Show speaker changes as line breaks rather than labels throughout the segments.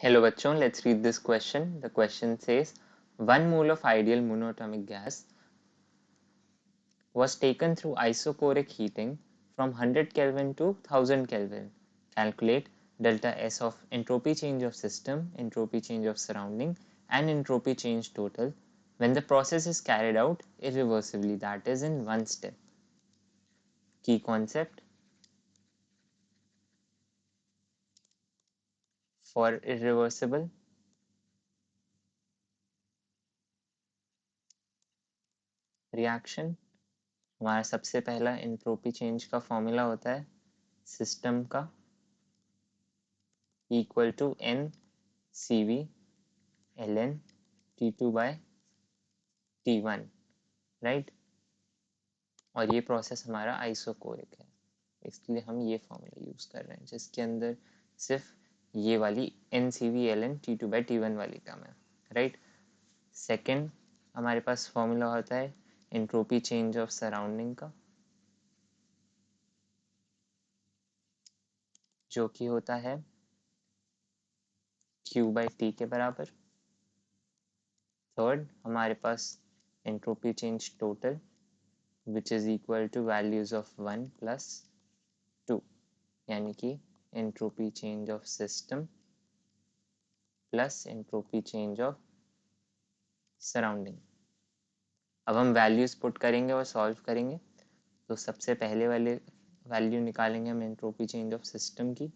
Hello bachon, let's read this question. The question says 1 mole of ideal monatomic gas was taken through isochoric heating from 100 Kelvin to 1000 Kelvin. Calculate delta S of entropy change of system, entropy change of surrounding and entropy change total when the process is carried out irreversibly, that is in one step. Key concept: for irreversible, reaction हमारा सबसे पहला entropy change का formula होता है system का equal to N C V L N T two by T one, right. और ये process हमारा आइसोकोरिक है, इसलिए हम ये फॉर्मूला यूज कर रहे हैं जिसके अंदर सिर्फ ये वाली N C V L N T two by T one वाली टर्म है, राइट। सेकेंड हमारे पास फॉर्मूला होता है एंट्रोपी चेंज ऑफ सराउंडिंग का, जो कि होता है क्यू बाई टी के बराबर। थर्ड हमारे पास entropy change total which is equal to values of 1 plus 2, यानी कि entropy change of system plus entropy change of surrounding. अब हम वैल्यूज पुट करेंगे और सॉल्व करेंगे। तो सबसे पहले वाले वैल्यू निकालेंगे हम एंट्रोपी चेंज ऑफ सिस्टम की,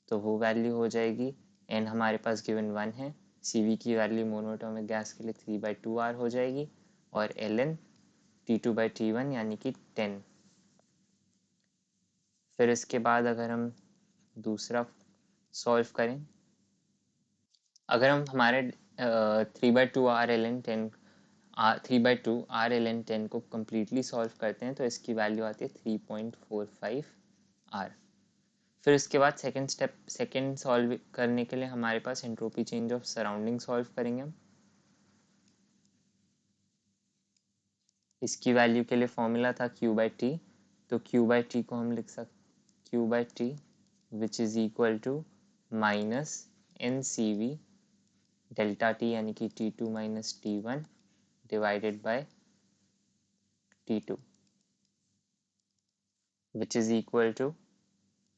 तो वो वैल्यू हो जाएगी एन हमारे पास गिवन 1 है, सी वी की वैल्यू मोनोटोमिक गैस के लिए 3/2R हो जाएगी और एल एन T2/T1 यानी कि 10। फिर इसके बाद अगर हम दूसरा सॉल्व करें, अगर हम हमारे 3/2 R को कम्प्लीटली सॉल्व करते हैं तो इसकी वैल्यू आती है 3.45R। फिर इसके बाद सेकेंड सॉल्व करने के लिए हमारे पास entropy change of surrounding solve करेंगे हम। इसकी वैल्यू के लिए फॉर्मूला था Q/T, तो Q/T को हम लिख सकते Q/T which is equal to minus NCV delta T यानी कि T2 minus T1 divided by T2 which is equal to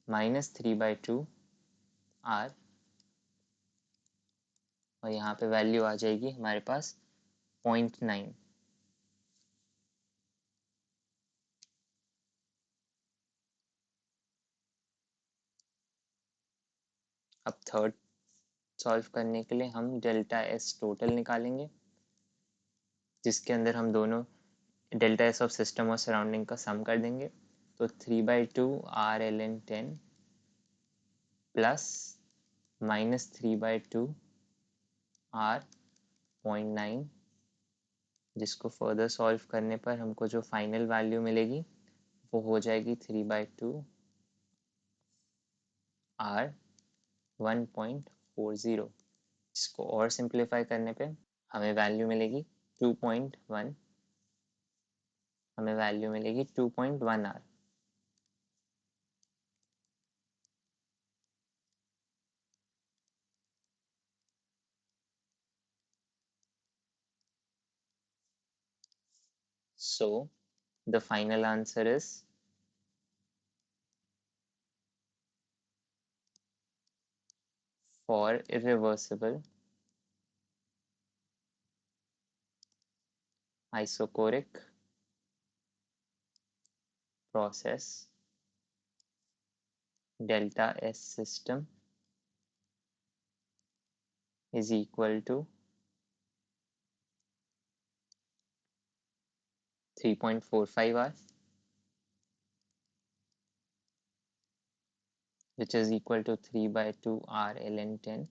minus 3/2R, और यहाँ पे वैल्यू आ जाएगी हमारे पास 0.9। अब थर्ड सॉल्व करने के लिए हम डेल्टा एस टोटल निकालेंगे, जिसके अंदर हम दोनों डेल्टा एस ऑफ सिस्टम और सराउंडिंग का सम कर देंगे। तो 3/2 Rln10 प्लस माइनस 3/2R 0.9, जिसको फर्दर सॉल्व करने पर हमको जो फाइनल वैल्यू मिलेगी वो हो जाएगी 3/2R 1.40, जिसको और सिंप्लीफाई करने पे हमें वैल्यू मिलेगी 2.1, हमें वैल्यू मिलेगी 2.1R। So the final answer is for irreversible isochoric process, delta S system is equal to 3.45R, which is equal to 3/2R ln10,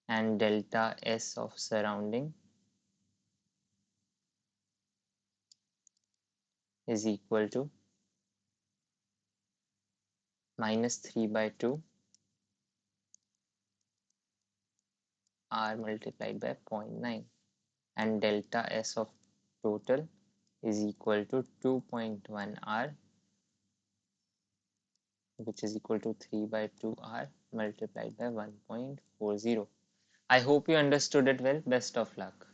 and delta S of surrounding is equal to minus 3/2R multiplied by 0.9, and delta S of total is equal to 2.1R, which is equal to 3/2R multiplied by 1.40. I hope you understood it well. Best of luck.